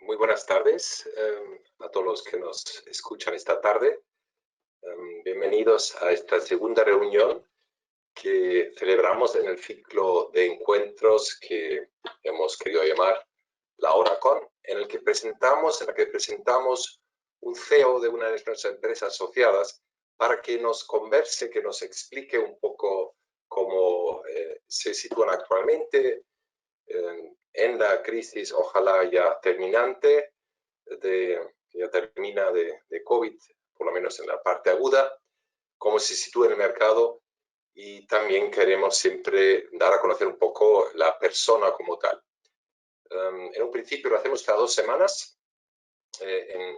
Muy buenas tardes a todos los que nos escuchan esta tarde. Bienvenidos a esta segunda reunión que celebramos en el ciclo de encuentros que hemos querido llamar La Hora Con, en la que presentamos un CEO de una de nuestras empresas asociadas para que nos converse, que nos explique un poco cómo se sitúan actualmente en la crisis, ojalá ya terminante, ya termina de COVID, por lo menos en la parte aguda, cómo se sitúa en el mercado, y también queremos siempre dar a conocer un poco la persona como tal. En un principio lo hacemos cada 2 semanas, en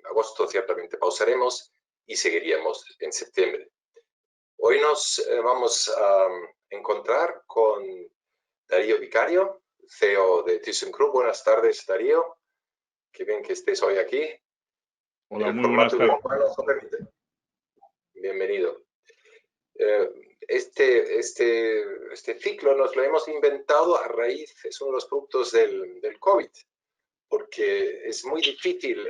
agosto ciertamente pausaremos y seguiríamos en septiembre. Hoy nos vamos a encontrar con Darío Vicario, CEO de ThyssenKrupp. Buenas tardes, Darío. Qué bien que estés hoy aquí. Hola, muy buenas tardes. Bienvenido. Este ciclo nos lo hemos inventado a raíz, es uno de los productos del COVID, porque es muy difícil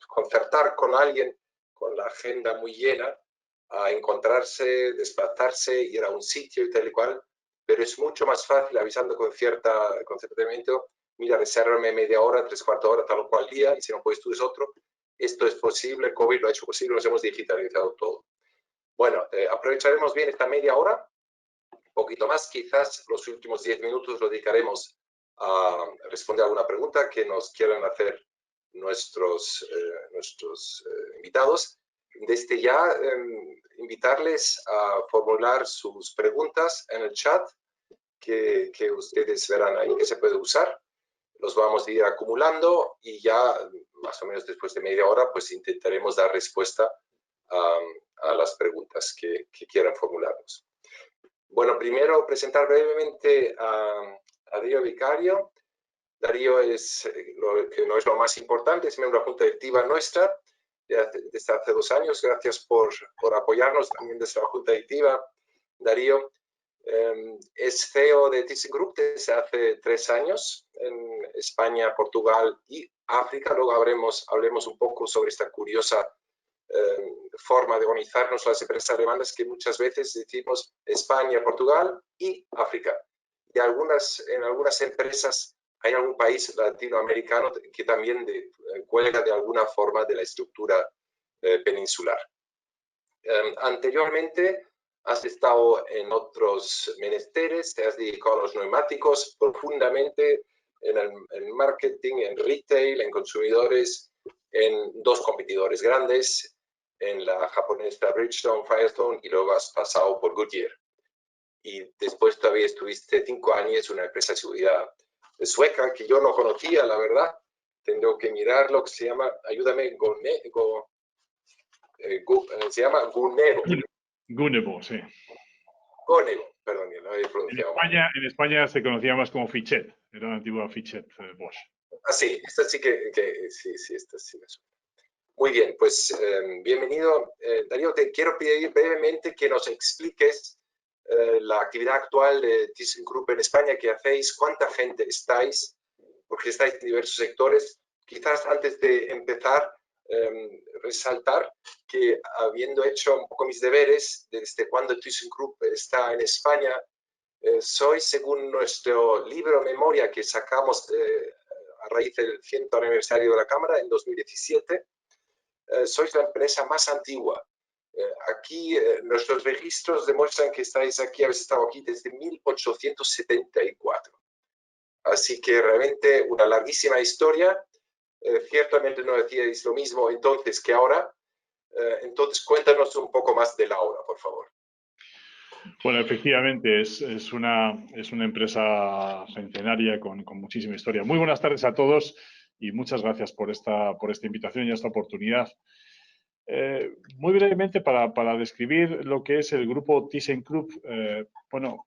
concertar con alguien con la agenda muy llena a encontrarse, desplazarse, ir a un sitio y tal y cual, pero es mucho más fácil avisando con cierto tratamiento: mira, resérvame media hora, 3/4 hora, tal o cual día, y si no puedes tú es otro. Esto es posible, el COVID lo ha hecho posible, nos hemos digitalizado todo. Bueno, aprovecharemos bien esta media hora, un poquito más, quizás los últimos 10 minutos lo dedicaremos a responder alguna pregunta que nos quieran hacer nuestros invitados. Desde ya, invitarles a formular sus preguntas en el chat que ustedes verán ahí, que se puede usar. Los vamos a ir acumulando y ya más o menos después de media hora pues intentaremos dar respuesta a las preguntas que quieran formularnos. Bueno, primero presentar brevemente a Darío Vicario. Darío es lo que no es lo más importante, es miembro de la Junta Directiva nuestra desde hace 2 años. Gracias por apoyarnos también desde la Junta Directiva, Darío. Es CEO de ThyssenKrupp desde hace 3 años en España, Portugal y África. Luego hablemos un poco sobre esta curiosa forma de organizarnos las empresas alemanas, que muchas veces decimos España, Portugal y África. Y en algunas empresas hay algún país latinoamericano que también cuelga de alguna forma de la estructura peninsular. Anteriormente has estado en otros menesteres, te has dedicado a los neumáticos profundamente, en el marketing, en retail, en consumidores, en 2 competidores grandes, en la japonesa Bridgestone, Firestone, y luego has pasado por Goodyear. Y después todavía estuviste 5 años en una empresa de seguridad sueca que yo no conocía, la verdad. Tengo que mirarlo, que se llama, ayúdame, se llama Gunebo. Gunebo, sí. Gunebo, perdón, no lo he pronunciado mal. En España se conocía más como Fichet, era la antigua Fichet Bosch. Ah, sí, esta sí sí, esta sí me suena. Muy bien, pues bienvenido. Darío, te quiero pedir brevemente que nos expliques la actividad actual de ThyssenKrupp en España, qué hacéis, cuánta gente estáis, porque estáis en diversos sectores. Quizás antes de empezar, resaltar que, habiendo hecho un poco mis deberes, desde cuando ThyssenKrupp está en España, soy, según nuestro libro Memoria que sacamos a raíz del 100º aniversario de la Cámara en 2017, sois la empresa más antigua. Aquí nuestros registros demuestran que estáis aquí, habéis estado aquí desde 1874. Así que realmente una larguísima historia. Ciertamente no decíais lo mismo entonces que ahora. Entonces cuéntanos un poco más de la hora, por favor. Bueno, efectivamente, es una empresa centenaria con muchísima historia. Muy buenas tardes a todos y muchas gracias por esta invitación y esta oportunidad. Muy brevemente, para describir lo que es el grupo ThyssenKrupp, bueno,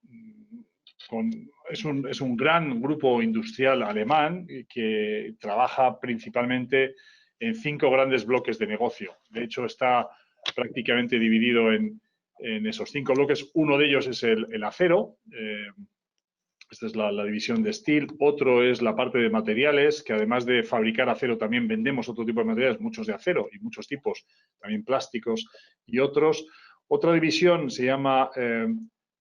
es un gran grupo industrial alemán que trabaja principalmente en 5 grandes bloques de negocio. De hecho, está prácticamente dividido en esos 5 bloques. Uno de ellos es el acero, Esta es la división de steel. Otro es la parte de materiales, que además de fabricar acero también vendemos otro tipo de materiales, muchos de acero y muchos tipos, también plásticos y otros. Otra división se llama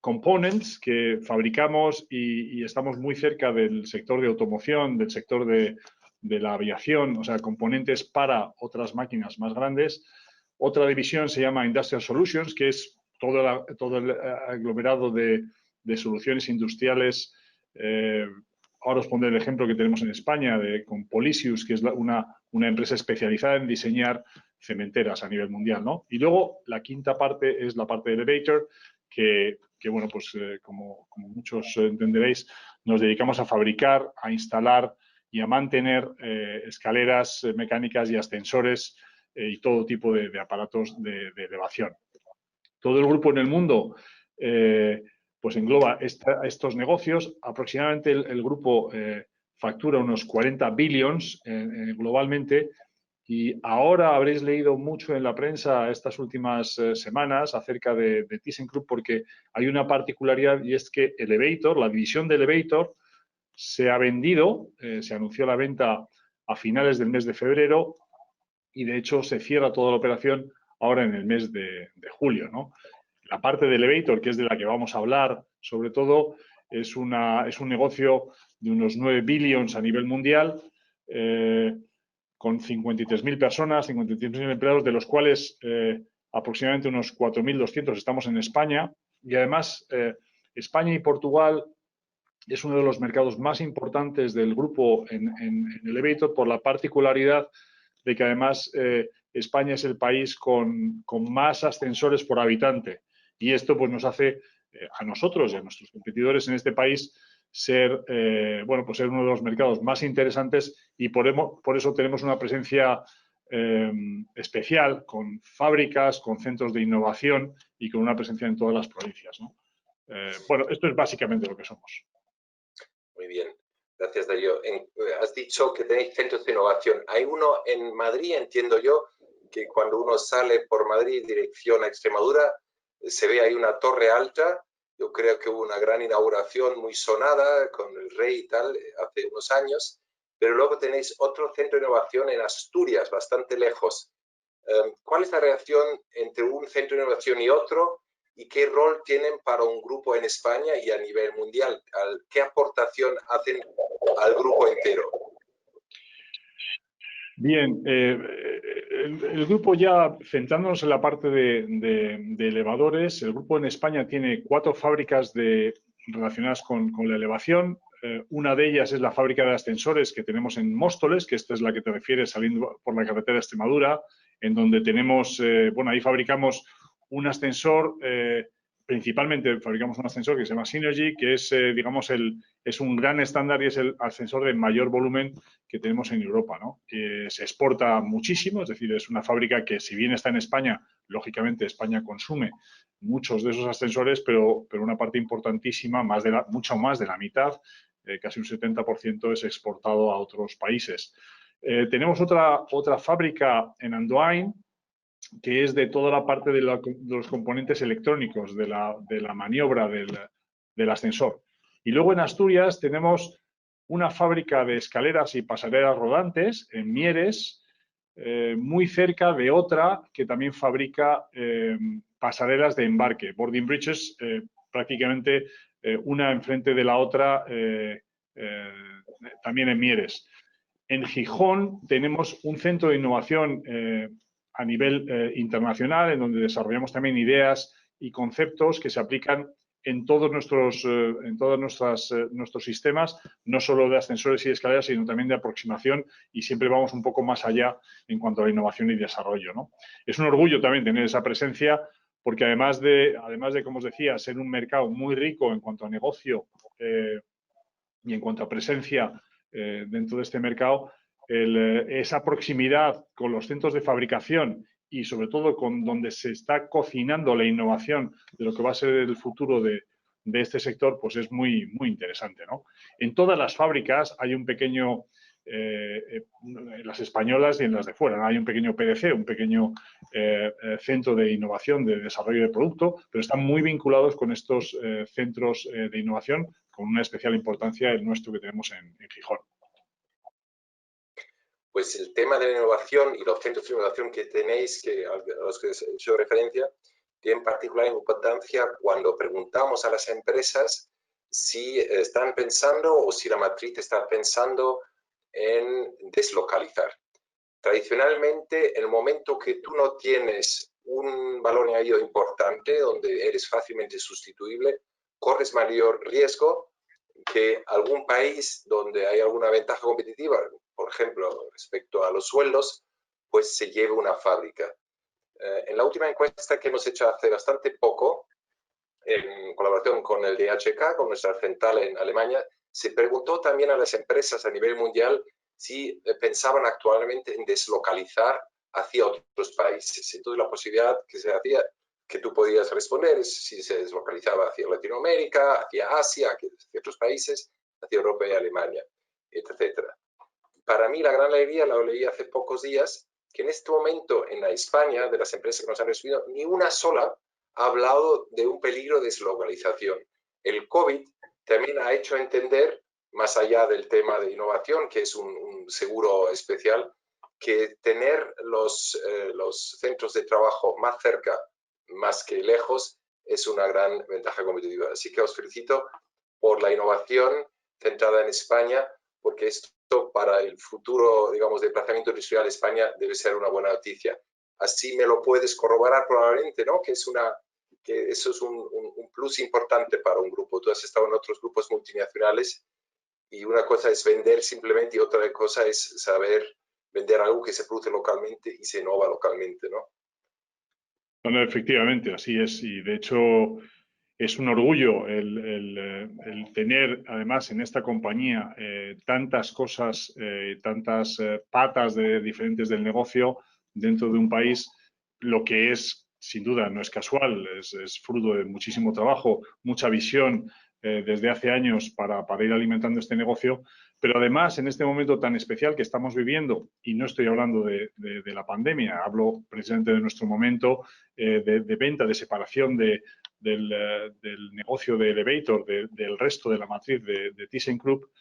Components, que fabricamos y estamos muy cerca del sector de automoción, del sector de la aviación, o sea, componentes para otras máquinas más grandes. Otra división se llama Industrial Solutions, que es todo el aglomerado de soluciones industriales. Ahora os pondré el ejemplo que tenemos en España con Polysius, que es una empresa especializada en diseñar cementeras a nivel mundial, ¿no? Y luego la quinta parte es la parte de elevator, que bueno, pues como muchos entenderéis, nos dedicamos a fabricar, a instalar y a mantener escaleras mecánicas y ascensores y todo tipo de aparatos de elevación. Todo el grupo en el mundo pues engloba estos negocios. Aproximadamente el grupo factura unos 40 billions globalmente, y ahora habréis leído mucho en la prensa estas últimas semanas acerca de ThyssenKrupp, porque hay una particularidad, y es que Elevator, la división de Elevator, se ha vendido, se anunció la venta a finales del mes de febrero, y de hecho se cierra toda la operación ahora en el mes de julio, ¿no? La parte de Elevator, que es de la que vamos a hablar, sobre todo, es un negocio de unos 9 billions a nivel mundial, con 53.000 personas, 53.000 empleados, de los cuales aproximadamente unos 4.200 estamos en España. Y además, España y Portugal es uno de los mercados más importantes del grupo en Elevator, por la particularidad de que además España es el país con más ascensores por habitante. Y esto pues nos hace a nosotros y a nuestros competidores en este país ser, bueno, pues ser uno de los mercados más interesantes, y por eso tenemos una presencia especial, con fábricas, con centros de innovación y con una presencia en todas las provincias, ¿no? Bueno, esto es básicamente lo que somos. Muy bien, gracias, Darío. Has dicho que tenéis centros de innovación. Hay uno en Madrid, entiendo yo, que cuando uno sale por Madrid dirección a Extremadura, se ve ahí una torre alta. Yo creo que hubo una gran inauguración muy sonada con el rey y tal hace unos años, pero luego tenéis otro centro de innovación en Asturias, bastante lejos. ¿Cuál es la relación entre un centro de innovación y otro? ¿Y qué rol tienen para un grupo en España y a nivel mundial? ¿Qué aportación hacen al grupo entero? Bien, el grupo, ya centrándonos en la parte de elevadores, el grupo en España tiene 4 fábricas relacionadas con la elevación. Una de ellas es la fábrica de ascensores que tenemos en Móstoles, que esta es la que te refieres saliendo por la carretera de Extremadura, en donde tenemos, bueno, ahí fabricamos un ascensor, principalmente fabricamos un ascensor que se llama Synergy, que es, digamos, es un gran estándar y es el ascensor de mayor volumen que tenemos en Europa, ¿no? Se exporta muchísimo, es decir, es una fábrica que, si bien está en España, lógicamente España consume muchos de esos ascensores, pero una parte importantísima, mucho más de la mitad, casi un 70%, es exportado a otros países. Tenemos otra fábrica en Andoain, que es de toda la parte de los componentes electrónicos, de la maniobra del ascensor. Y luego en Asturias tenemos una fábrica de escaleras y pasarelas rodantes en Mieres, muy cerca de otra que también fabrica pasarelas de embarque, boarding bridges, prácticamente una enfrente de la otra, también en Mieres. En Gijón tenemos un centro de innovación a nivel internacional, en donde desarrollamos también ideas y conceptos que se aplican en todos nuestros sistemas, no solo de ascensores y escaleras, sino también de aproximación, y siempre vamos un poco más allá en cuanto a la innovación y desarrollo, ¿no? Es un orgullo también tener esa presencia, porque además de, como os decía, ser un mercado muy rico en cuanto a negocio y en cuanto a presencia dentro de este mercado, esa proximidad con los centros de fabricación y sobre todo con donde se está cocinando la innovación de lo que va a ser el futuro de este sector, pues es muy, muy interesante, ¿no? En todas las fábricas hay un pequeño en las españolas y en las de fuera. Hay un pequeño PDC, un pequeño centro de innovación, de desarrollo de producto, pero están muy vinculados con estos centros de innovación, con una especial importancia el nuestro que tenemos en Gijón. Pues el tema de la innovación y los centros de innovación que tenéis, a los que he hecho referencia, tienen particular importancia cuando preguntamos a las empresas si están pensando o si la matriz está pensando en deslocalizar. Tradicionalmente, en el momento que tú no tienes un valor añadido importante, donde eres fácilmente sustituible, corres mayor riesgo que algún país donde hay alguna ventaja competitiva, por ejemplo, respecto a los sueldos, pues se lleve una fábrica. En la última encuesta que hemos hecho hace bastante poco, en colaboración con el DHK, con nuestra central en Alemania, se preguntó también a las empresas a nivel mundial si pensaban actualmente en deslocalizar hacia otros países. Entonces, la posibilidad que se hacía, que tú podías responder, es si se deslocalizaba hacia Latinoamérica, hacia Asia, hacia otros países, hacia Europa y Alemania, etc. Para mí, la gran alegría, la leí hace pocos días, que en este momento en la España, de las empresas que nos han recibido, ni una sola ha hablado de un peligro de deslocalización. El COVID también ha hecho entender, más allá del tema de innovación, que es un seguro especial, que tener los centros de trabajo más cerca, más que lejos, es una gran ventaja competitiva. Así que os felicito por la innovación centrada en España, porque esto para el futuro, digamos, desplazamiento industrial de España debe ser una buena noticia. Así me lo puedes corroborar probablemente, ¿no? Que eso es un plus importante para un grupo. Tú has estado en otros grupos multinacionales y una cosa es vender simplemente y otra cosa es saber vender algo que se produce localmente y se innova localmente, ¿no? No, efectivamente, así es. Y de hecho es un orgullo el tener, además, en esta compañía tantas cosas, tantas patas diferentes del negocio dentro de un país, lo que es, sin duda, no es casual, es fruto de muchísimo trabajo, mucha visión desde hace años para ir alimentando este negocio. Pero además, en este momento tan especial que estamos viviendo, y no estoy hablando de la pandemia, hablo precisamente de nuestro momento de venta, de separación del negocio de Elevator, del resto de la matriz de ThyssenKrupp,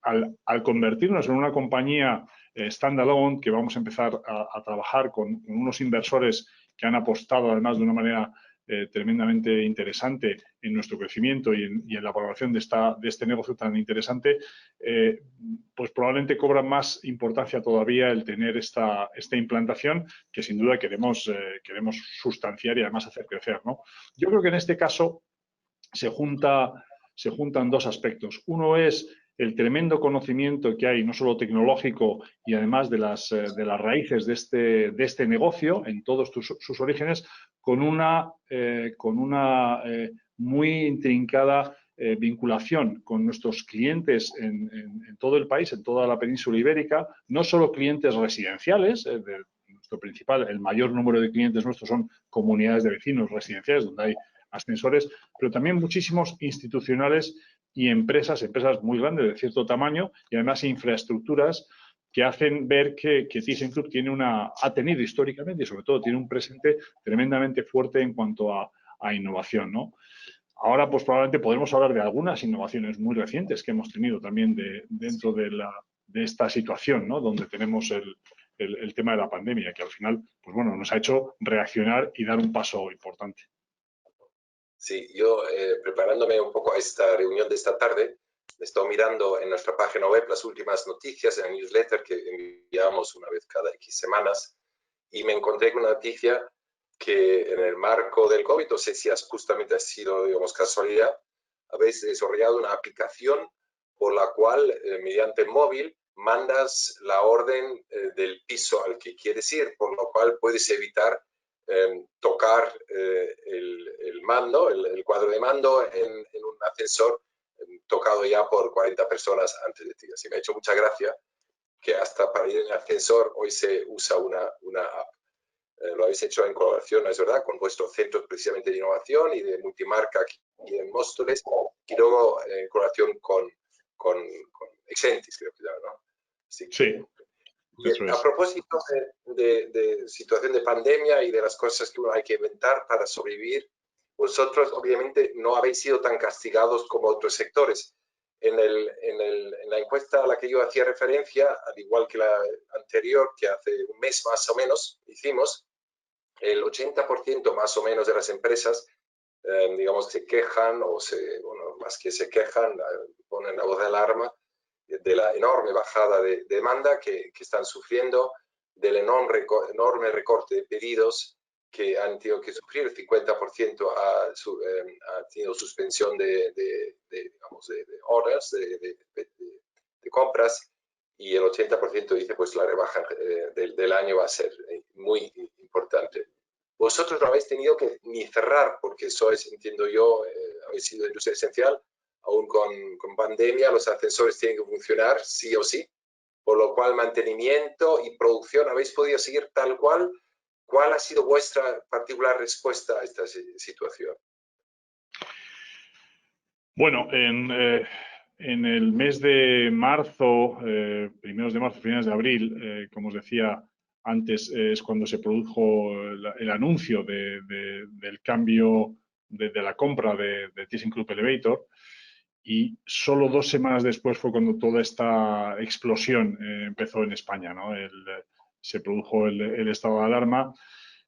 al convertirnos en una compañía standalone, que vamos a empezar a trabajar con unos inversores que han apostado además de una manera tremendamente interesante en nuestro crecimiento y en la valoración de este negocio tan interesante, pues probablemente cobra más importancia todavía el tener esta implantación que sin duda queremos sustanciar y además hacer crecer, ¿no? Yo creo que en este caso se juntan dos aspectos. Uno es el tremendo conocimiento que hay, no solo tecnológico y además de las raíces de este negocio en todos sus orígenes, con una muy intrincada vinculación con nuestros clientes en todo el país, en toda la península ibérica, no solo clientes residenciales, nuestro principal, el mayor número de clientes nuestros son comunidades de vecinos residenciales donde hay ascensores, pero también muchísimos institucionales y empresas muy grandes de cierto tamaño y además infraestructuras que hacen ver que ThyssenKrupp ha tenido históricamente y sobre todo tiene un presente tremendamente fuerte en cuanto a innovación, ¿no? Ahora, pues probablemente podremos hablar de algunas innovaciones muy recientes que hemos tenido también dentro de esta situación, ¿no? Donde tenemos el tema de la pandemia, que al final, pues bueno, nos ha hecho reaccionar y dar un paso importante. Sí, yo preparándome un poco a esta reunión de esta tarde, he estado mirando en nuestra página web las últimas noticias en el newsletter que enviamos una vez cada X semanas y me encontré con una noticia que en el marco del COVID, no sé si justamente ha sido, digamos, casualidad, habéis desarrollado una aplicación por la cual, mediante móvil, mandas la orden del piso al que quieres ir, por lo cual puedes evitar tocar el mando, el cuadro de mando en un ascensor tocado ya por 40 personas antes de ti. Así me ha hecho mucha gracia que hasta para ir en el ascensor hoy se usa una app. Lo habéis hecho en colaboración, ¿no es verdad?, con vuestros centros precisamente de innovación y de multimarca aquí en Móstoles y luego en colaboración con Exentis, creo que ya, ¿no? Así que, Sí, eso a es. propósito de situación de pandemia y de las cosas que uno hay que inventar para sobrevivir, vosotros obviamente no habéis sido tan castigados como otros sectores. En la encuesta a la que yo hacía referencia, al igual que la anterior, que hace un mes más o menos hicimos, el 80% más o menos de las empresas, digamos, se quejan bueno, más que se quejan, ponen la voz de alarma de la enorme bajada de demanda que están sufriendo, del enorme recorte de pedidos que han tenido que sufrir. El 50% ha tenido suspensión digamos, de horas, de compras, y el 80% dice pues la rebaja del año va a ser muy importante. Vosotros no habéis tenido que ni cerrar, porque sois, entiendo yo, habéis sido industria esencial. Aún con pandemia, los ascensores tienen que funcionar sí o sí, por lo cual mantenimiento y producción habéis podido seguir tal cual. ¿Cuál ha sido vuestra particular respuesta a esta situación? Bueno, en el mes de marzo, primeros de marzo, finales de abril, como os decía antes, es cuando se produjo el anuncio del cambio de la compra de ThyssenKrupp Elevator, y solo 2 semanas después fue cuando toda esta explosión empezó en España, ¿no? Se produjo el estado de alarma.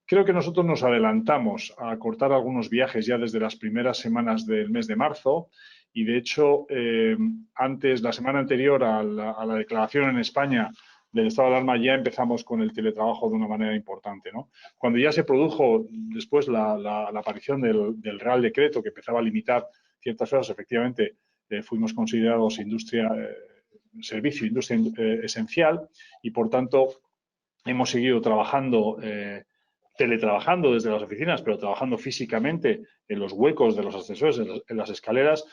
Creo que nosotros nos adelantamos a cortar algunos viajes ya desde las primeras semanas del mes de marzo, y de hecho, la semana anterior a la declaración en España del estado de alarma, ya empezamos con el teletrabajo de una manera importante, ¿no? Cuando ya se produjo después la aparición del Real Decreto que empezaba a limitar ciertas horas, efectivamente, fuimos considerados servicio, industria esencial, y por tanto hemos seguido trabajando, teletrabajando desde las oficinas, pero trabajando físicamente en los huecos de los ascensores, en las escaleras,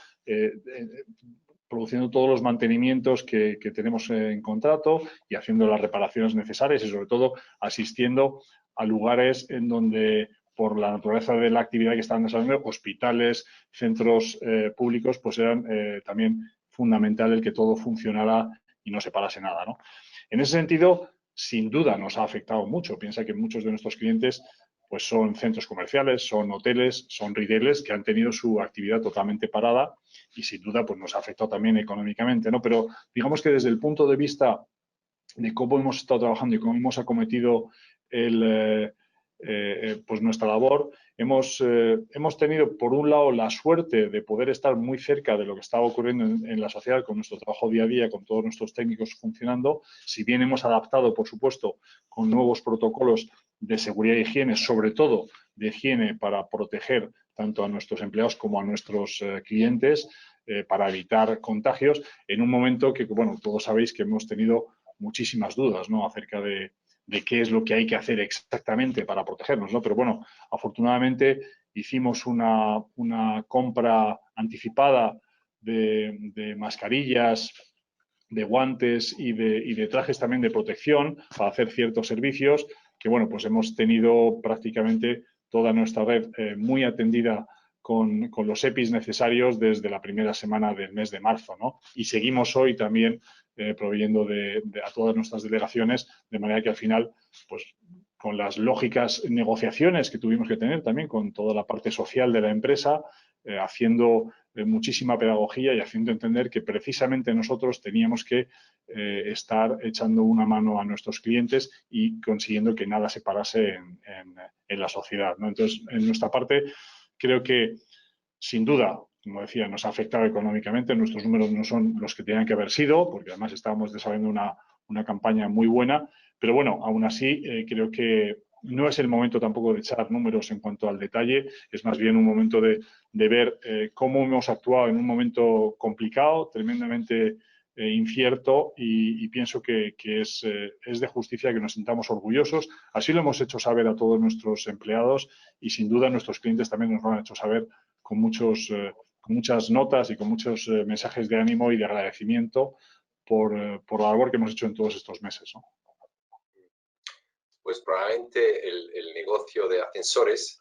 produciendo todos los mantenimientos que tenemos en contrato y haciendo las reparaciones necesarias, y sobre todo asistiendo a lugares en donde, por la naturaleza de la actividad que estaban desarrollando, hospitales, centros públicos, pues eran también fundamental el que todo funcionara y no se parase nada, ¿no? En ese sentido, sin duda nos ha afectado mucho. Piensa que muchos de nuestros clientes pues son centros comerciales, son hoteles, son retailers que han tenido su actividad totalmente parada, y sin duda pues nos ha afectado también económicamente, ¿no? Pero digamos que desde el punto de vista de cómo hemos estado trabajando y cómo hemos acometido pues nuestra labor, hemos tenido, por un lado, la suerte de poder estar muy cerca de lo que estaba ocurriendo en la sociedad con nuestro trabajo día a día, con todos nuestros técnicos funcionando. Si bien hemos adaptado, por supuesto, con nuevos protocolos de seguridad e higiene, sobre todo de higiene para proteger tanto a nuestros empleados como a nuestros clientes, para evitar contagios, en un momento que, bueno, todos sabéis que hemos tenido muchísimas dudas, ¿no?, acerca de qué es lo que hay que hacer exactamente para protegernos, ¿no? Pero bueno, afortunadamente hicimos una compra anticipada de mascarillas, de guantes y de trajes también de protección para hacer ciertos servicios que, bueno, pues hemos tenido prácticamente toda nuestra red muy atendida con los EPIs necesarios desde la primera semana del mes de marzo, ¿no? Y seguimos hoy también proveyendo a todas nuestras delegaciones, de manera que al final, pues con las lógicas negociaciones que tuvimos que tener también con toda la parte social de la empresa, haciendo muchísima pedagogía y haciendo entender que precisamente nosotros teníamos que estar echando una mano a nuestros clientes y consiguiendo que nada se parase en la sociedad, ¿no? Entonces, en nuestra parte, creo que, sin duda, como decía, nos ha afectado económicamente. Nuestros números no son los que tenían que haber sido, porque además estábamos desarrollando una campaña muy buena, pero bueno, aún así creo que no es el momento tampoco de echar números en cuanto al detalle, es más bien un momento de ver cómo hemos actuado en un momento complicado, tremendamente incierto, y pienso que es de justicia que nos sintamos orgullosos. Así lo hemos hecho saber a todos nuestros empleados, y sin duda nuestros clientes también nos lo han hecho saber con muchas notas y con muchos mensajes de ánimo y de agradecimiento por la labor que hemos hecho en todos estos meses, ¿no? Pues probablemente el negocio de ascensores,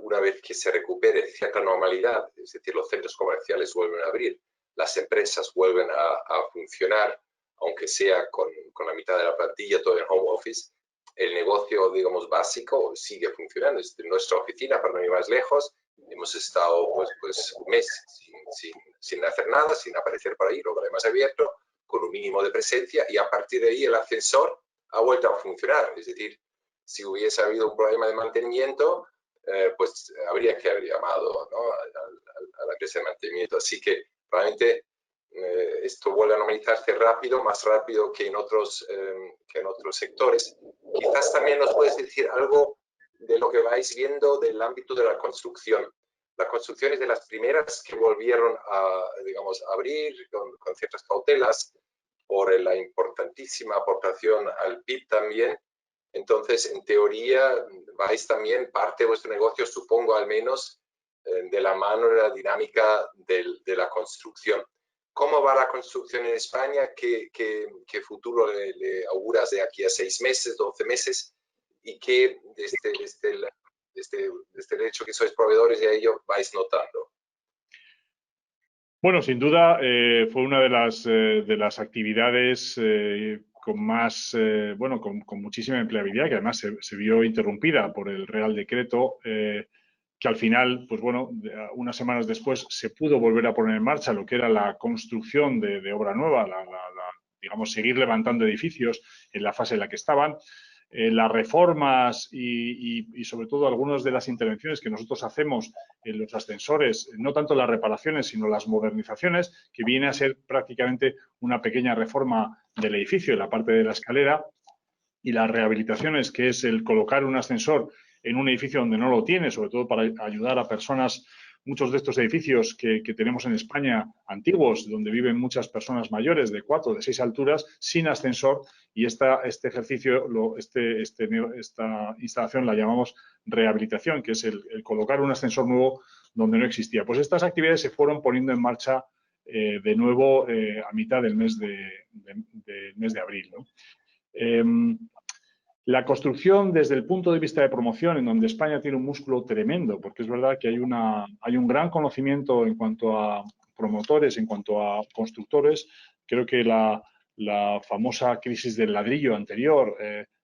una vez que se recupere cierta normalidad, es decir, los centros comerciales vuelven a abrir, las empresas vuelven a funcionar aunque sea con la mitad de la plantilla, todo en home office, el negocio, digamos, básico sigue funcionando. En nuestra oficina, para no ir más lejos, hemos estado pues un mes sin hacer nada, sin aparecer por ahí, luego lo hemos abierto, con un mínimo de presencia, y a partir de ahí el ascensor ha vuelto a funcionar. Es decir, si hubiese habido un problema de mantenimiento, pues habría que haber llamado, ¿no?, a la empresa de mantenimiento. Así que realmente esto vuelve a normalizarse rápido, más rápido que en otros sectores. Quizás también nos puedes decir algo de lo que vais viendo del ámbito de la construcción. La construcción es de las primeras que volvieron a, digamos, abrir con ciertas cautelas por la importantísima aportación al PIB también. Entonces, en teoría, vais también parte de vuestro negocio, supongo al menos, de la mano de la dinámica de la construcción. ¿Cómo va la construcción en España? ¿Qué futuro le auguras de aquí a 6 meses, 12 meses? ¿Y qué, desde el hecho que sois proveedores de ello, vais notando? Bueno, sin duda fue una de las actividades con más, bueno, con muchísima empleabilidad, que además se vio interrumpida por el Real Decreto, que al final, pues bueno, unas semanas después se pudo volver a poner en marcha lo que era la construcción de obra nueva, digamos, seguir levantando edificios en la fase en la que estaban. Las reformas y sobre todo algunas de las intervenciones que nosotros hacemos en los ascensores, no tanto las reparaciones, sino las modernizaciones, que viene a ser prácticamente una pequeña reforma del edificio en la parte de la escalera, y las rehabilitaciones, que es el colocar un ascensor en un edificio donde no lo tiene, sobre todo para ayudar a personas. Muchos de estos edificios que tenemos en España antiguos, donde viven muchas personas mayores de 4 o de 6 alturas, sin ascensor, y este ejercicio, esta instalación la llamamos rehabilitación, que es el colocar un ascensor nuevo donde no existía. Pues estas actividades se fueron poniendo en marcha de nuevo a mitad del mes de abril, ¿no? La construcción desde el punto de vista de promoción, en donde España tiene un músculo tremendo, porque es verdad que hay un gran conocimiento en cuanto a promotores, en cuanto a constructores. Creo que la famosa crisis del ladrillo anterior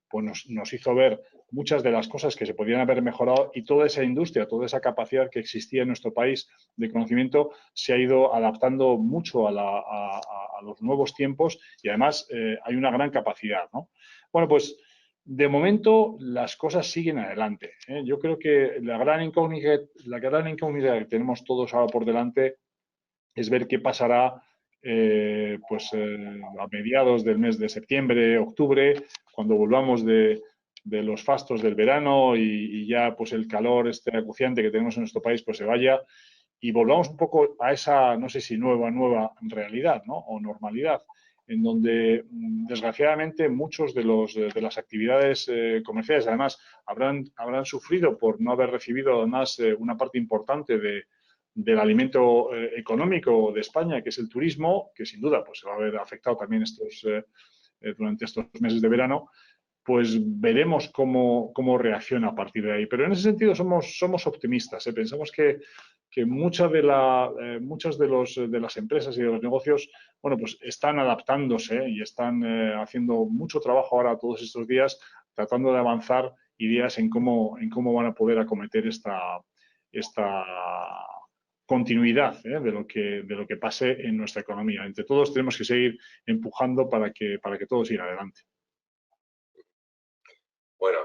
pues nos hizo ver muchas de las cosas que se podían haber mejorado, y toda esa industria, toda esa capacidad que existía en nuestro país de conocimiento se ha ido adaptando mucho a los nuevos tiempos, y además hay una gran capacidad, ¿no? Bueno, pues de momento las cosas siguen adelante, ¿eh? Yo creo que la gran incógnita que tenemos todos ahora por delante es ver qué pasará a mediados del mes de septiembre, octubre, cuando volvamos de los fastos del verano y ya pues el calor este acuciante que tenemos en nuestro país pues se vaya, y volvamos un poco a esa, no sé si nueva realidad, ¿no?, o normalidad, en donde desgraciadamente muchos de las actividades comerciales además habrán sufrido por no haber recibido además una parte importante del alimento económico de España, que es el turismo, que sin duda pues se va a ver afectado también durante estos meses de verano. Pues veremos cómo reacciona a partir de ahí. Pero en ese sentido somos optimistas, ¿eh? Pensamos que muchas de las empresas y de los negocios, bueno, pues están adaptándose y están haciendo mucho trabajo ahora todos estos días, tratando de avanzar ideas en cómo van a poder acometer esta continuidad de lo que pase en nuestra economía. Entre todos tenemos que seguir empujando para que todo siga adelante. Bueno,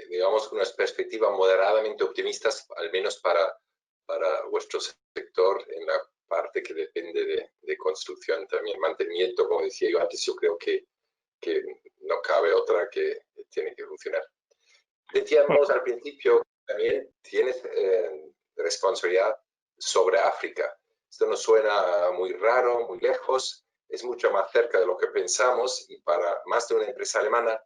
digamos con unas perspectivas moderadamente optimistas, al menos para vuestro sector, en la parte que depende de construcción, también mantenimiento, como decía yo antes. Yo creo que no cabe otra que tiene que funcionar. Decíamos al principio que también tienes responsabilidad sobre África. Esto nos suena muy raro, muy lejos, es mucho más cerca de lo que pensamos, y para más de una empresa alemana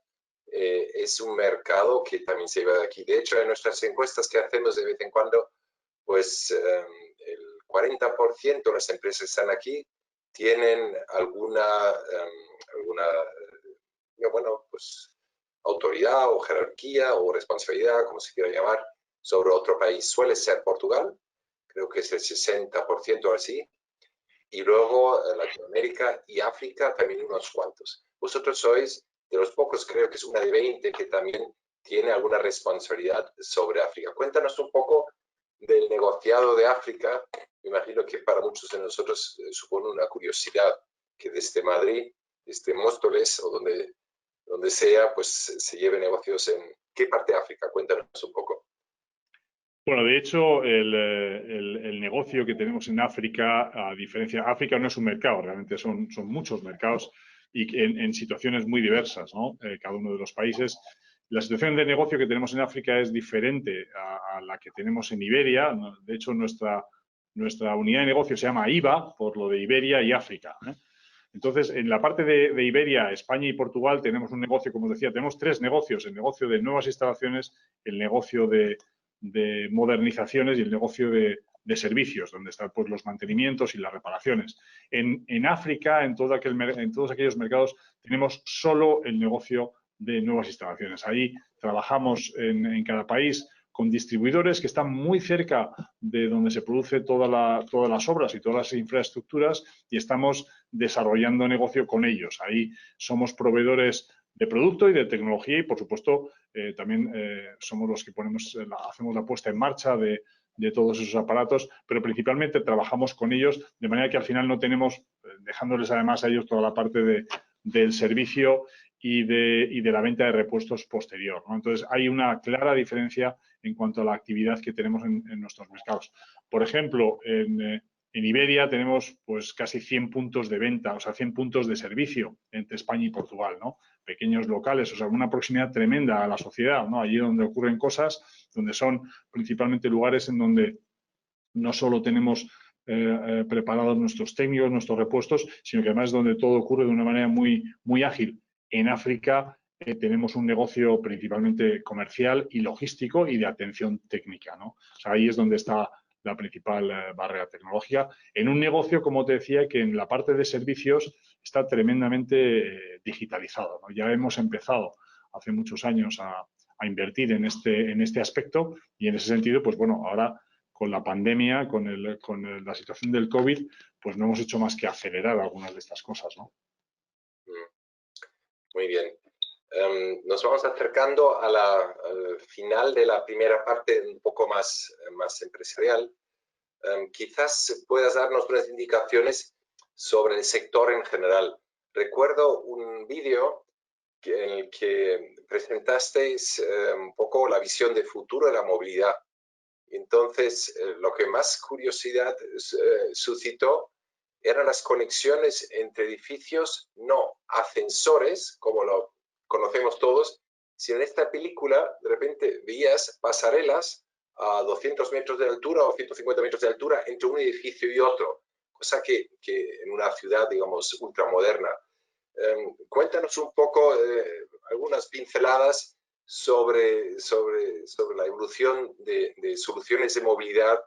es un mercado que también se va de aquí. De hecho, en nuestras encuestas que hacemos de vez en cuando, pues el 40% de las empresas que están aquí tienen alguna bueno, pues autoridad o jerarquía o responsabilidad, como se quiera llamar, sobre otro país. Suele ser Portugal, creo que es el 60% o así. y luego Latinoamérica y África también unos cuantos. Vosotros sois de los pocos, creo que es una de 20, que también tiene alguna responsabilidad sobre África. Cuéntanos un poco del negociado de África. Me imagino que para muchos de nosotros supone una curiosidad que desde Madrid, desde Móstoles o donde sea, pues se lleve negocios en qué parte de África. Cuéntanos un poco. Bueno, de hecho, el negocio que tenemos en África, a diferencia, África no es un mercado, realmente son muchos mercados y en situaciones muy diversas, ¿no? Cada uno de los países. La situación de negocio que tenemos en África es diferente a la que tenemos en Iberia. De hecho, nuestra unidad de negocio se llama IVA, por lo de Iberia y África, ¿eh? Entonces, en la parte de Iberia, España y Portugal tenemos un negocio, como os decía, tenemos tres negocios: el negocio de nuevas instalaciones, el negocio de modernizaciones y el negocio de servicios, donde están pues, los mantenimientos y las reparaciones. En África, en todos aquellos mercados, tenemos solo el negocio de nuevas instalaciones. Ahí trabajamos en cada país con distribuidores que están muy cerca de donde se produce todas las obras y todas las infraestructuras, y estamos desarrollando negocio con ellos. Ahí somos proveedores de producto y de tecnología y, por supuesto, también somos los que hacemos la puesta en marcha de todos esos aparatos, pero principalmente trabajamos con ellos de manera que al final no tenemos, dejándoles además a ellos toda la parte del servicio y de la venta de repuestos posterior, ¿no? Entonces, hay una clara diferencia en cuanto a la actividad que tenemos en nuestros mercados. Por ejemplo, en Iberia tenemos pues casi 100 puntos de venta, o sea, 100 puntos de servicio entre España y Portugal, ¿no? Pequeños locales, o sea, una proximidad tremenda a la sociedad, ¿no? Allí donde ocurren cosas, donde son principalmente lugares en donde no solo tenemos preparados nuestros técnicos, nuestros repuestos, sino que además es donde todo ocurre de una manera muy, muy ágil. En África tenemos un negocio principalmente comercial y logístico y de atención técnica, ¿no? O sea, ahí es donde está la principal barrera tecnológica. En un negocio, como te decía, que en la parte de servicios está tremendamente digitalizado, ¿no? Ya hemos empezado hace muchos años a invertir en este aspecto y en ese sentido, pues bueno, ahora con la pandemia, con la situación del COVID, pues no hemos hecho más que acelerar algunas de estas cosas, ¿no? Muy bien. Nos vamos acercando al final de la primera parte, un poco más empresarial. Quizás puedas darnos unas indicaciones sobre el sector en general. Recuerdo un vídeo en el que presentasteis un poco la visión de futuro de la movilidad. Entonces, lo que más curiosidad suscitó eran las conexiones entre edificios, no ascensores, como lo conocemos todos, sino en esta película de repente veías pasarelas a 200 metros de altura o 150 metros de altura entre un edificio y otro, cosa que en una ciudad, digamos, ultramoderna. Cuéntanos un poco, algunas pinceladas sobre la evolución de soluciones de movilidad.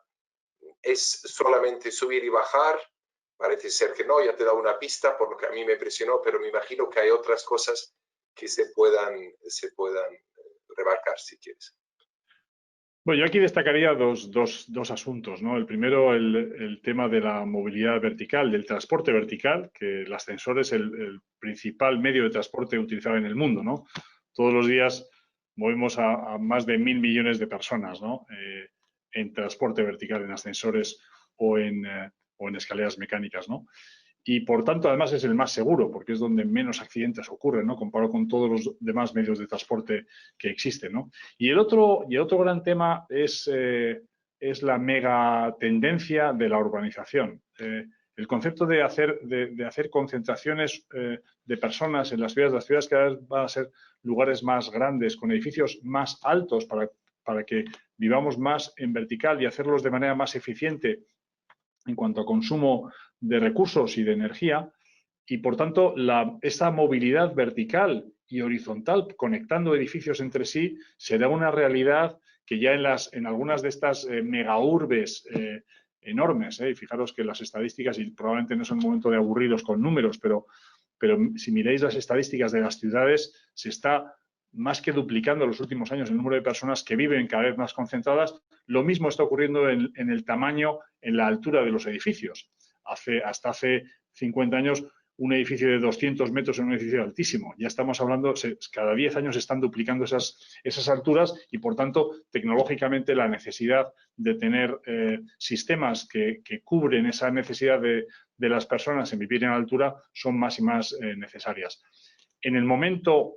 ¿Es solamente subir y bajar? Parece ser que no, ya te he dado una pista por lo que a mí me impresionó, pero me imagino que hay otras cosas que se puedan remarcar, si quieres. Bueno, yo aquí destacaría dos asuntos, ¿no? El primero, el tema de la movilidad vertical, del transporte vertical, que el ascensor es el principal medio de transporte utilizado en el mundo, ¿no? Todos los días movemos a más de 1.000 millones de personas, ¿no? En transporte vertical, en ascensores o en escaleras mecánicas, ¿no? Y por tanto, además, es el más seguro, porque es donde menos accidentes ocurren, ¿no? Comparado con todos los demás medios de transporte que existen, ¿no? Y el otro gran tema es la mega tendencia de la urbanización. El concepto de hacer concentraciones de personas en las ciudades cada vez van a ser lugares más grandes, con edificios más altos para que vivamos más en vertical y hacerlos de manera más eficiente en cuanto a consumo de recursos y de energía, y por tanto esa movilidad vertical y horizontal conectando edificios entre sí será una realidad que ya en algunas de estas megaurbes enormes, y fijaros que las estadísticas, y probablemente no es un momento de aburridos con números, pero si miráis las estadísticas de las ciudades, se está más que duplicando en los últimos años el número de personas que viven cada vez más concentradas. Lo mismo está ocurriendo en el tamaño, en la altura de los edificios. hasta hace 50 años un edificio de 200 metros en un edificio altísimo. Ya estamos hablando, cada 10 años se están duplicando esas alturas y, por tanto, tecnológicamente la necesidad de tener sistemas que cubren esa necesidad de las personas en vivir en altura son más y más necesarias. En el momento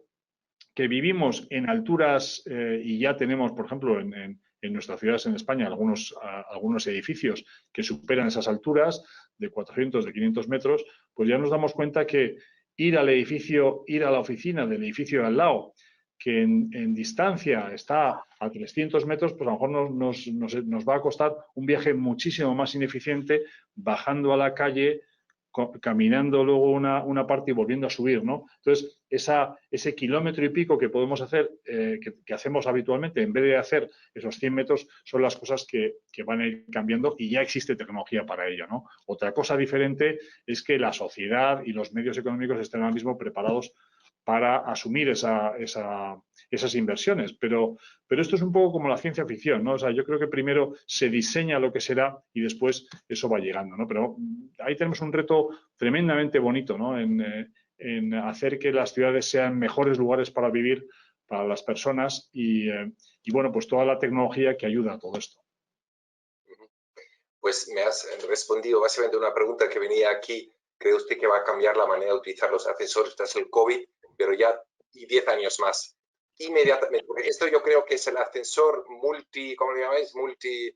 que vivimos en alturas y ya tenemos, por ejemplo, en nuestras ciudades en España algunos edificios que superan esas alturas de 400, de 500 metros, pues ya nos damos cuenta que ir al edificio, ir a la oficina del edificio de al lado, que en distancia está a 300 metros, pues a lo mejor nos va a costar un viaje muchísimo más ineficiente bajando a la calle, caminando luego una parte y volviendo a subir, ¿no? Entonces, ese kilómetro y pico que podemos hacer, que hacemos habitualmente, en vez de hacer esos 100 metros, son las cosas que van a ir cambiando y ya existe tecnología para ello, ¿no? Otra cosa diferente es que la sociedad y los medios económicos estén ahora mismo preparados para asumir esas inversiones. Pero esto es un poco como la ciencia ficción, ¿no? O sea, yo creo que primero se diseña lo que será y después eso va llegando, ¿no? Pero ahí tenemos un reto tremendamente bonito, ¿no? En hacer que las ciudades sean mejores lugares para vivir para las personas y bueno, pues toda la tecnología que ayuda a todo esto. Pues me has respondido básicamente una pregunta que venía aquí. ¿Cree usted que va a cambiar la manera de utilizar los ascensores tras el COVID? Pero ya y 10 años más. Inmediatamente, porque esto yo creo que es el ascensor ¿cómo le llamáis? Multi.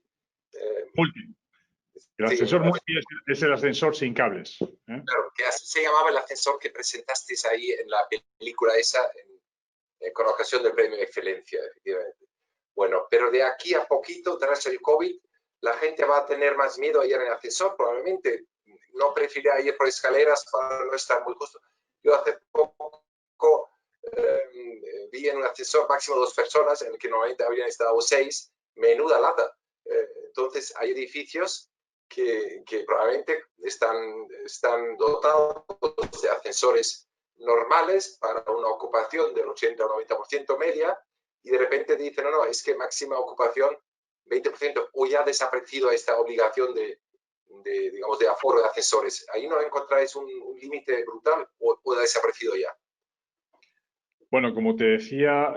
El Sí, ascensor multi es el ascensor sin cables. Claro, que así se llamaba el ascensor que presentasteis ahí en la película esa, con ocasión del Premio de Excelencia, efectivamente. Bueno, pero de aquí a poquito, tras el COVID, la gente va a tener más miedo a ir en el ascensor, probablemente no prefiere ir por escaleras para no estar muy justo. Yo hace poco vi en un ascensor máximo 2 personas, en el que normalmente habrían estado 6, menuda lata. Entonces, hay edificios que probablemente están dotados de ascensores normales para una ocupación del 80 o 90% media, y de repente dicen, no, es que máxima ocupación 20%, o ya ha desaparecido esta obligación digamos, de aforo de ascensores. ¿Ahí no encontráis un límite brutal o ha desaparecido ya? Bueno, como te decía,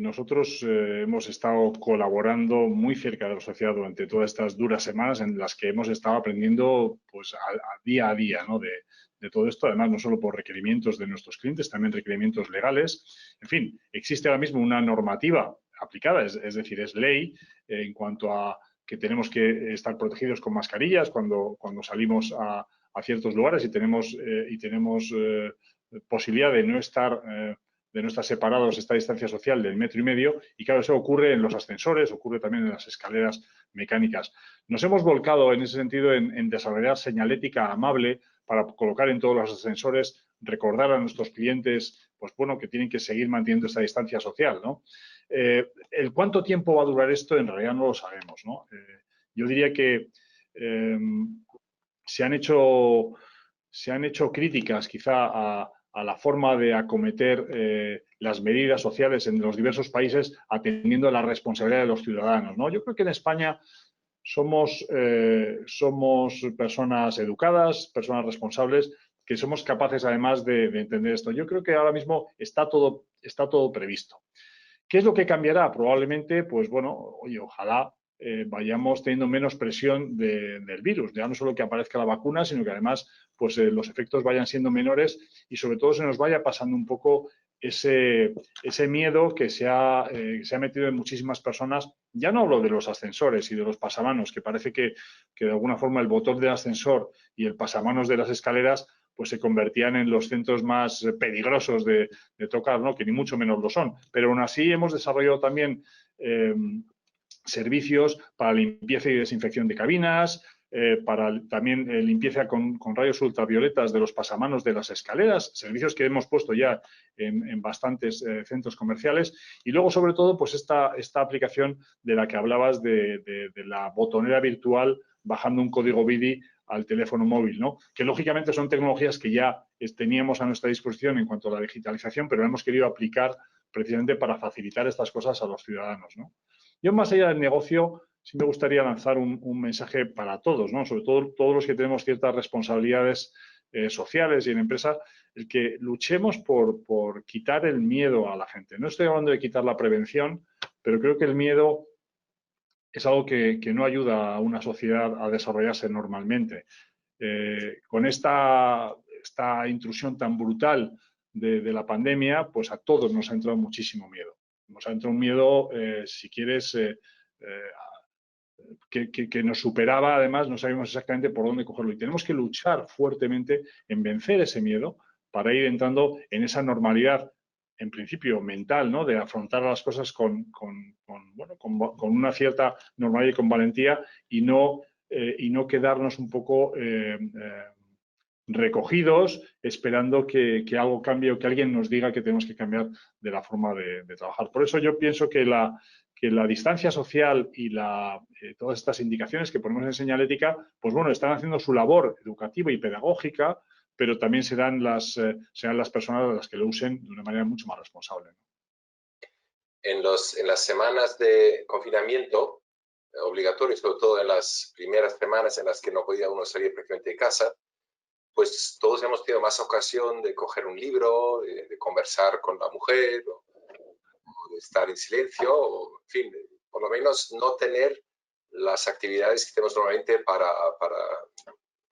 nosotros hemos estado colaborando muy cerca de la sociedad durante todas estas duras semanas en las que hemos estado aprendiendo pues, día a día, ¿no? de todo esto, además no solo por requerimientos de nuestros clientes, también requerimientos legales. En fin, existe ahora mismo una normativa aplicada, es decir, es ley en cuanto a que tenemos que estar protegidos con mascarillas cuando salimos a ciertos lugares y tenemos posibilidad de no estar separados esta distancia social del 1,5 metros, y claro, eso ocurre en los ascensores, ocurre también en las escaleras mecánicas. Nos hemos volcado en ese sentido en desarrollar señalética amable para colocar en todos los ascensores, recordar a nuestros clientes, pues bueno, que tienen que seguir manteniendo esta distancia social, ¿no? El cuánto tiempo va a durar esto, en realidad no lo sabemos, ¿no? Yo diría que se han hecho críticas quizá a la forma de acometer las medidas sociales en los diversos países atendiendo a la responsabilidad de los ciudadanos, ¿no? Yo creo que en España somos personas educadas, personas responsables, que somos capaces además de entender esto. Yo creo que ahora mismo está todo previsto. ¿Qué es lo que cambiará? Probablemente, pues bueno, oye, ojalá vayamos teniendo menos presión del virus. Ya no solo que aparezca la vacuna, sino que además pues, los efectos vayan siendo menores y sobre todo se nos vaya pasando un poco ese miedo que se ha metido en muchísimas personas. Ya no hablo de los ascensores y de los pasamanos, que parece que de alguna forma el botón del ascensor y el pasamanos de las escaleras pues se convertían en los centros más peligrosos de tocar, ¿no? Que ni mucho menos lo son. Pero aún así hemos desarrollado también servicios para limpieza y desinfección de cabinas, para también limpieza con rayos ultravioletas de los pasamanos de las escaleras, servicios que hemos puesto ya en bastantes centros comerciales. Y luego, sobre todo, pues esta aplicación de la que hablabas de la botonera virtual bajando un código BIDI al teléfono móvil, ¿no? Que lógicamente son tecnologías que ya teníamos a nuestra disposición en cuanto a la digitalización, pero hemos querido aplicar precisamente para facilitar estas cosas a los ciudadanos, ¿no? Yo, más allá del negocio, sí me gustaría lanzar un mensaje para todos, ¿no? Sobre todo todos los que tenemos ciertas responsabilidades sociales y en empresa, el que luchemos por quitar el miedo a la gente. No estoy hablando de quitar la prevención, pero creo que el miedo es algo que no ayuda a una sociedad a desarrollarse normalmente. Con esta intrusión tan brutal de la pandemia, pues a todos nos ha entrado muchísimo miedo. Nos ha entrado un miedo, si quieres, que nos superaba, además, no sabíamos exactamente por dónde cogerlo. Y tenemos que luchar fuertemente en vencer ese miedo para ir entrando en esa normalidad, en principio mental, ¿no? De afrontar las cosas con una cierta normalidad y con valentía y no quedarnos un poco recogidos esperando que algo cambie o que alguien nos diga que tenemos que cambiar de la forma de trabajar. Por eso yo pienso que la distancia social y todas estas indicaciones que ponemos en señalética, pues bueno, están haciendo su labor educativa y pedagógica, pero también serán las personas las que lo usen de una manera mucho más responsable. En las semanas de confinamiento obligatorio, sobre todo en las primeras semanas en las que no podía uno salir prácticamente de casa, pues todos hemos tenido más ocasión de coger un libro, de conversar con la mujer, o de estar en silencio, o en fin, por lo menos no tener las actividades que tenemos normalmente para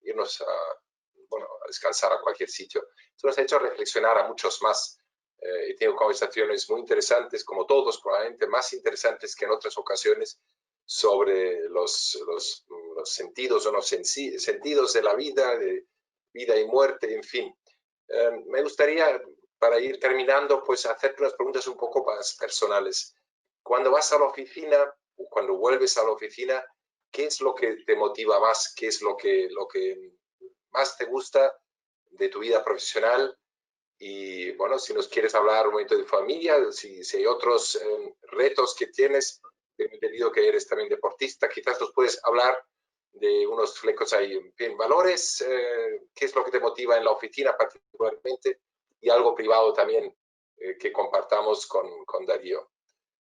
irnos a descansar a cualquier sitio. Esto nos ha hecho reflexionar a muchos más. He tenido conversaciones muy interesantes, como todos, probablemente más interesantes que en otras ocasiones, sobre los sentidos o no sentidos de la vida, de vida y muerte, en fin. Me gustaría, para ir terminando, pues hacerte unas preguntas un poco más personales. Cuando vas a la oficina, o cuando vuelves a la oficina, ¿qué es lo que te motiva más? ¿Qué es lo que más te gusta de tu vida profesional? Y bueno, si nos quieres hablar un momento de familia, si hay otros retos que tienes, he entendido que eres también deportista, quizás nos puedes hablar de unos flecos ahí, en valores, qué es lo que te motiva en la oficina particularmente, y algo privado también que compartamos con Darío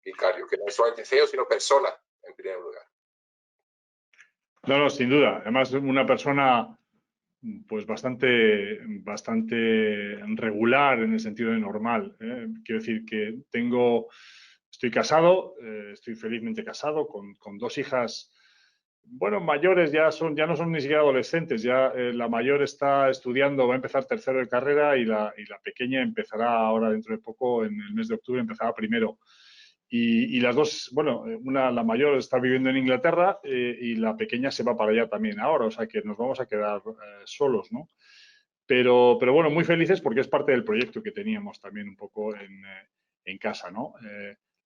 Vicario, que no es solamente CEO, sino persona, en primer lugar. No, sin duda. Además, una persona pues bastante regular en el sentido de normal. Quiero decir que estoy casado, estoy felizmente casado con dos hijas, bueno, mayores, ya no son ni siquiera adolescentes, ya la mayor está estudiando, va a empezar tercero de carrera y la pequeña empezará ahora dentro de poco, en el mes de octubre, empezará primero. Y las dos, bueno, la mayor está viviendo en Inglaterra y la pequeña se va para allá también ahora, o sea que nos vamos a quedar solos, ¿no? Pero bueno, muy felices porque es parte del proyecto que teníamos también un poco en casa, ¿no?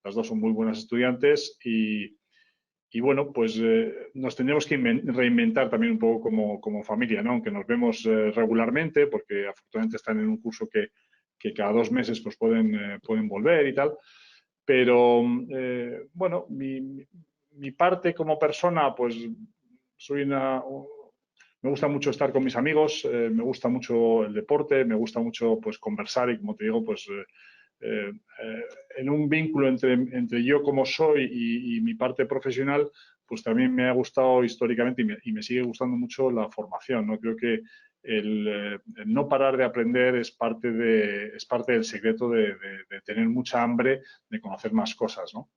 Las dos son muy buenas estudiantes y bueno, pues nos tendremos que reinventar también un poco como familia, ¿no? Aunque nos vemos regularmente, porque afortunadamente están en un curso que cada 2 meses pues pueden volver y tal. Pero bueno, mi parte como persona, pues me gusta mucho estar con mis amigos, me gusta mucho el deporte, me gusta mucho pues conversar y como te digo, pues en un vínculo entre yo como soy y mi parte profesional, pues también me ha gustado históricamente y me sigue gustando mucho la formación, ¿no? Creo que el no parar de aprender es parte del secreto de tener mucha hambre de conocer más cosas, ¿no?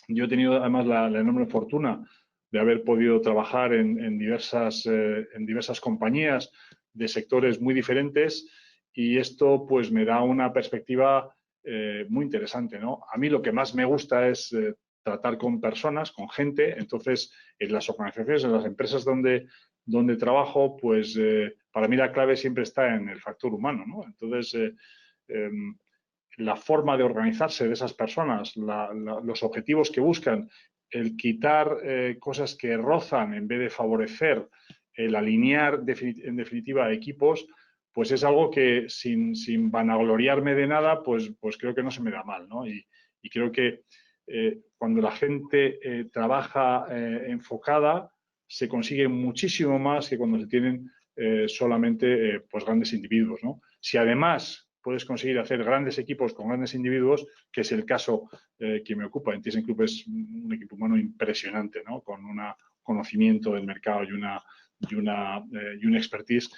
Yo he tenido además la enorme fortuna de haber podido trabajar en diversas compañías de sectores muy diferentes y esto pues me da una perspectiva muy interesante, ¿no? A mí lo que más me gusta es tratar con personas, con gente, entonces en las organizaciones, en las empresas donde trabajo, pues para mí la clave siempre está en el factor humano, ¿no? Entonces, la forma de organizarse de esas personas, los objetivos que buscan, el quitar cosas que rozan en vez de favorecer, el alinear en definitiva equipos, pues es algo que sin vanagloriarme de nada, pues creo que no se me da mal, ¿no? Y creo que cuando la gente trabaja enfocada, se consigue muchísimo más que cuando se tienen solamente pues grandes individuos, ¿no? Si además puedes conseguir hacer grandes equipos con grandes individuos, que es el caso que me ocupa. En ThyssenKrupp es un equipo humano impresionante, ¿no? Con un conocimiento del mercado y una expertise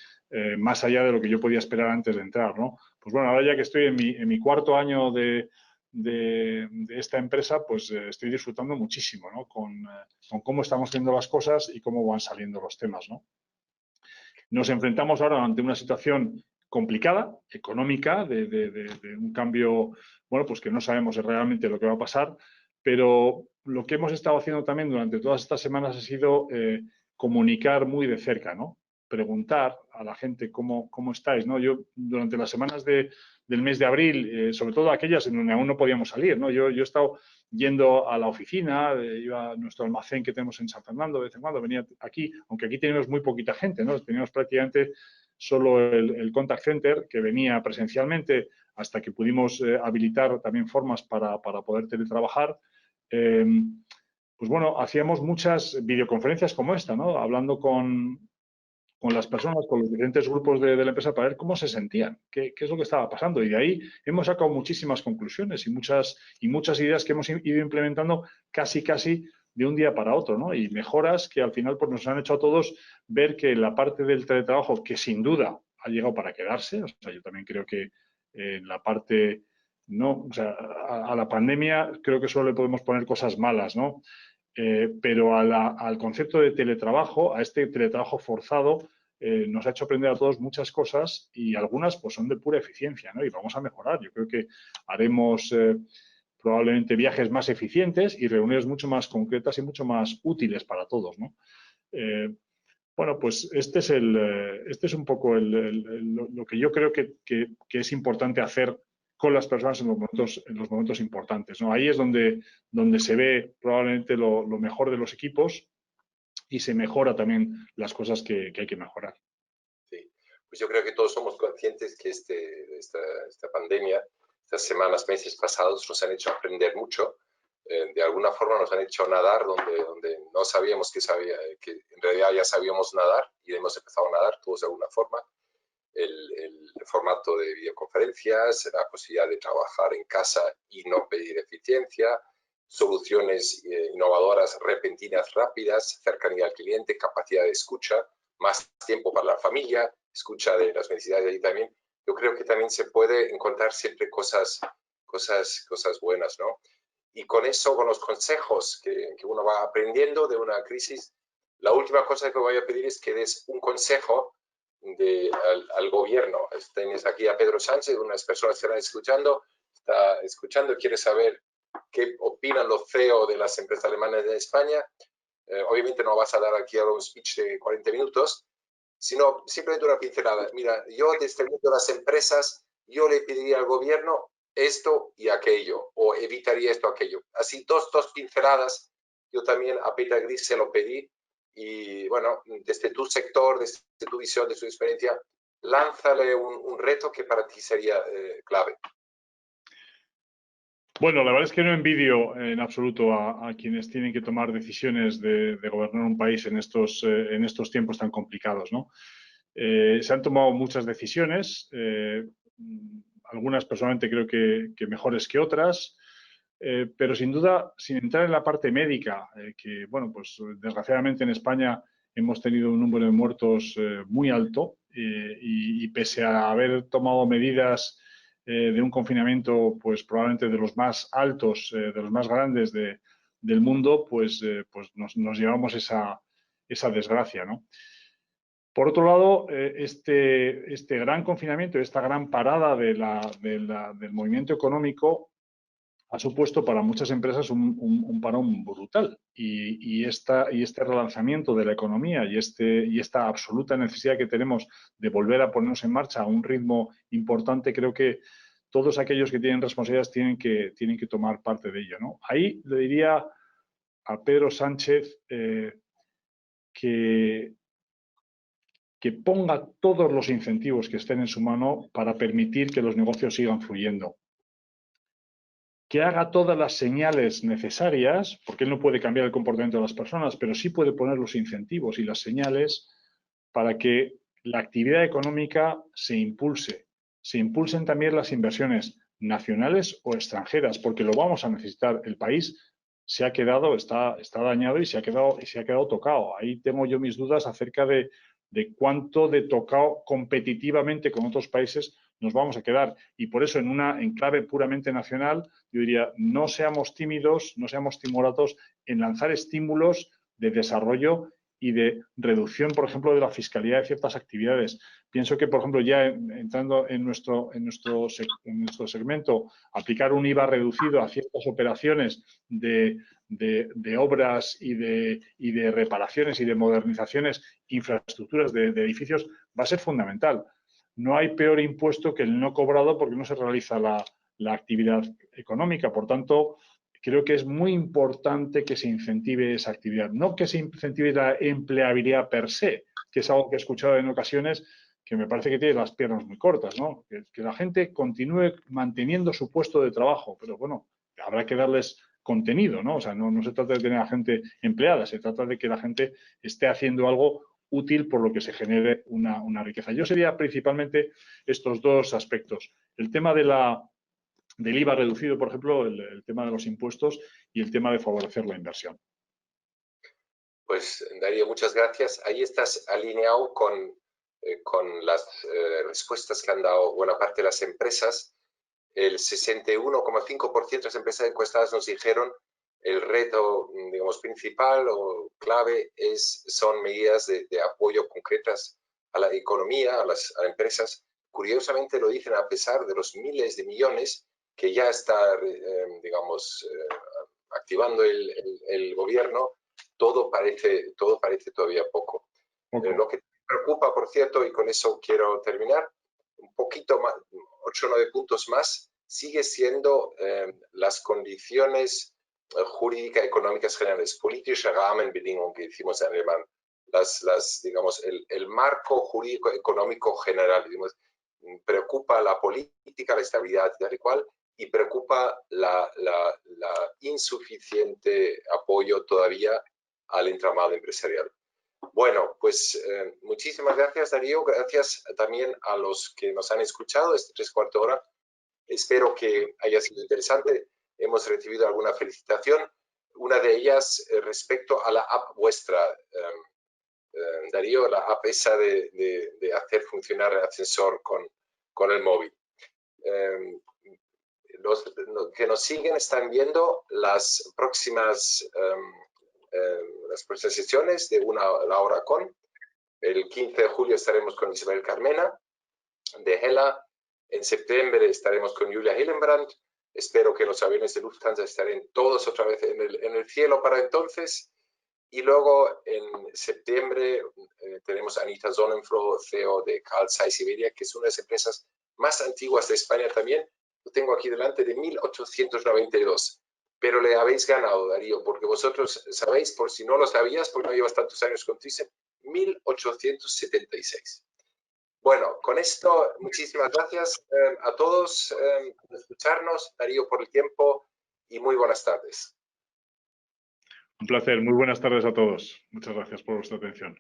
más allá de lo que yo podía esperar antes de entrar, ¿no? Pues bueno, ahora ya que estoy en mi cuarto año de esta empresa, pues estoy disfrutando muchísimo, ¿no? Con cómo estamos haciendo las cosas y cómo van saliendo los temas, ¿no? Nos enfrentamos ahora ante una situación complicada, económica, de un cambio, bueno, pues que no sabemos realmente lo que va a pasar, pero lo que hemos estado haciendo también durante todas estas semanas ha sido comunicar muy de cerca, ¿no? Preguntar a la gente cómo estáis, ¿no? Yo, durante las semanas del mes de abril, sobre todo aquellas en donde aún no podíamos salir, ¿no? Yo he estado yendo a la oficina, iba a nuestro almacén que tenemos en San Fernando, de vez en cuando venía aquí, aunque aquí tenemos muy poquita gente, ¿no? Teníamos prácticamente solo el contact center que venía presencialmente hasta que pudimos habilitar también formas para poder teletrabajar. Pues bueno, hacíamos muchas videoconferencias como esta, ¿no? Hablando con las personas, con los diferentes grupos de la empresa para ver cómo se sentían, qué es lo que estaba pasando. Y de ahí hemos sacado muchísimas conclusiones y muchas ideas que hemos ido implementando casi de un día para otro, ¿no? Y mejoras que al final pues, nos han hecho a todos ver que la parte del teletrabajo, que sin duda ha llegado para quedarse, o sea, yo también creo que en la parte, no, o sea, a la pandemia creo que solo le podemos poner cosas malas, ¿no? Pero al concepto de teletrabajo, a este teletrabajo forzado, nos ha hecho aprender a todos muchas cosas y algunas pues son de pura eficiencia, ¿no? Y vamos a mejorar. Yo creo que haremos probablemente viajes más eficientes y reuniones mucho más concretas y mucho más útiles para todos, ¿no? Bueno, pues este es un poco lo que yo creo que es importante hacer con las personas en los momentos importantes, ¿no? Ahí es donde se ve probablemente lo mejor de los equipos y se mejora también las cosas que hay que mejorar. Sí, pues yo creo que todos somos conscientes que esta pandemia, estas semanas, meses pasados nos han hecho aprender mucho. De alguna forma nos han hecho nadar donde no sabíamos que en realidad ya sabíamos nadar y hemos empezado a nadar todos de alguna forma. El formato de videoconferencias, la posibilidad de trabajar en casa y no pedir eficiencia, soluciones innovadoras, repentinas, rápidas, cercanía al cliente, capacidad de escucha, más tiempo para la familia, escucha de las necesidades de ahí también. Yo creo que también se puede encontrar siempre cosas buenas, ¿no? Y con eso, con los consejos que uno va aprendiendo de una crisis, la última cosa que voy a pedir es que des un consejo al gobierno. Tienes aquí a Pedro Sánchez, unas personas que está escuchando, quiere saber qué opinan los CEO de las empresas alemanas de España. Obviamente no vas a dar aquí un speech de 40 minutos, sino simplemente una pincelada. Mira, yo desde el mundo de las empresas, yo le pediría al gobierno esto y aquello, o evitaría esto o aquello. Así, dos pinceladas. Yo también a Peter Gris se lo pedí. Y bueno, desde tu sector, desde tu visión, de tu experiencia, lánzale un reto que para ti sería clave. Bueno, la verdad es que no envidio en absoluto a quienes tienen que tomar decisiones de gobernar un país en estos tiempos tan complicados, ¿no? Se han tomado muchas decisiones, algunas personalmente creo que mejores que otras, pero sin duda, sin entrar en la parte médica, que, bueno, pues desgraciadamente en España hemos tenido un número de muertos muy alto y pese a haber tomado medidas de un confinamiento, pues probablemente de los más altos, de los más grandes del mundo, pues nos llevamos esa desgracia, ¿no? Por otro lado, este gran confinamiento, esta gran parada del movimiento económico ha supuesto para muchas empresas un parón brutal y este relanzamiento de la economía y esta absoluta necesidad que tenemos de volver a ponernos en marcha a un ritmo importante, creo que todos aquellos que tienen responsabilidades tienen que tomar parte de ello, ¿no? Ahí le diría a Pedro Sánchez que ponga todos los incentivos que estén en su mano para permitir que los negocios sigan fluyendo. Que haga todas las señales necesarias, porque él no puede cambiar el comportamiento de las personas, pero sí puede poner los incentivos y las señales para que la actividad económica se impulse, se impulsen también las inversiones nacionales o extranjeras, porque lo vamos a necesitar. El país se ha quedado, está dañado y se ha quedado tocado. Ahí tengo yo mis dudas acerca de cuánto de tocado competitivamente con otros países nos vamos a quedar. Y por eso, en clave puramente nacional, yo diría, no seamos tímidos, no seamos timoratos en lanzar estímulos de desarrollo y de reducción, por ejemplo, de la fiscalidad de ciertas actividades. Pienso que, por ejemplo, ya entrando en nuestro segmento, aplicar un IVA reducido a ciertas operaciones de obras y de reparaciones y de modernizaciones, infraestructuras de edificios, va a ser fundamental. No hay peor impuesto que el no cobrado porque no se realiza la actividad económica. Por tanto, creo que es muy importante que se incentive esa actividad. No que se incentive la empleabilidad per se, que es algo que he escuchado en ocasiones que me parece que tiene las piernas muy cortas, ¿no? Que la gente continúe manteniendo su puesto de trabajo, pero bueno, habrá que darles contenido, ¿no? O sea, no se trata de tener a gente empleada, se trata de que la gente esté haciendo algo útil por lo que se genere una riqueza. Yo sería principalmente estos dos aspectos. El tema del IVA reducido, por ejemplo, el tema de los impuestos y el tema de favorecer la inversión. Pues, Darío, muchas gracias. Ahí estás alineado con las respuestas que han dado buena parte de las empresas. El 61,5% de las empresas encuestadas nos dijeron el reto, digamos, principal o clave son medidas de apoyo concretas a la economía, a las empresas. Curiosamente lo dicen a pesar de los miles de millones que ya está, digamos, activando el gobierno, todo parece todavía poco. Lo que me preocupa, por cierto, y con eso quiero terminar, un poquito más, 8 o 9 puntos más, sigue siendo las condiciones jurídicas económicas generales, politische Rahmenbedingungen, que decimos en alemán, digamos, el marco jurídico económico general. Digamos, preocupa la política, la estabilidad tal y cual, y preocupa la insuficiente apoyo todavía al entramado empresarial. Bueno, pues muchísimas gracias, Darío. Gracias también a los que nos han escuchado esta 3/4 hora. Espero que haya sido interesante. Hemos recibido alguna felicitación. Una de ellas respecto a la app vuestra, Darío, la app esa de hacer funcionar el ascensor con el móvil. Los que nos siguen están viendo las próximas sesiones de la hora con. El 15 de julio estaremos con Isabel Carmena de Hella. En septiembre estaremos con Julia Hillenbrand. Espero que los aviones de Lufthansa estén todos otra vez en el cielo para entonces. Y luego en septiembre tenemos a Anita Sonnenfloh, CEO de Carl Zeiss Iberia, que es una de las empresas más antiguas de España también. Lo tengo aquí delante, de 1892. Pero le habéis ganado, Darío, porque vosotros sabéis, por si no lo sabías, porque no llevas tantos años con Thyssen, 1876. Bueno, con esto, muchísimas gracias a todos por escucharnos, Darío, por el tiempo, y muy buenas tardes. Un placer. Muy buenas tardes a todos. Muchas gracias por vuestra atención.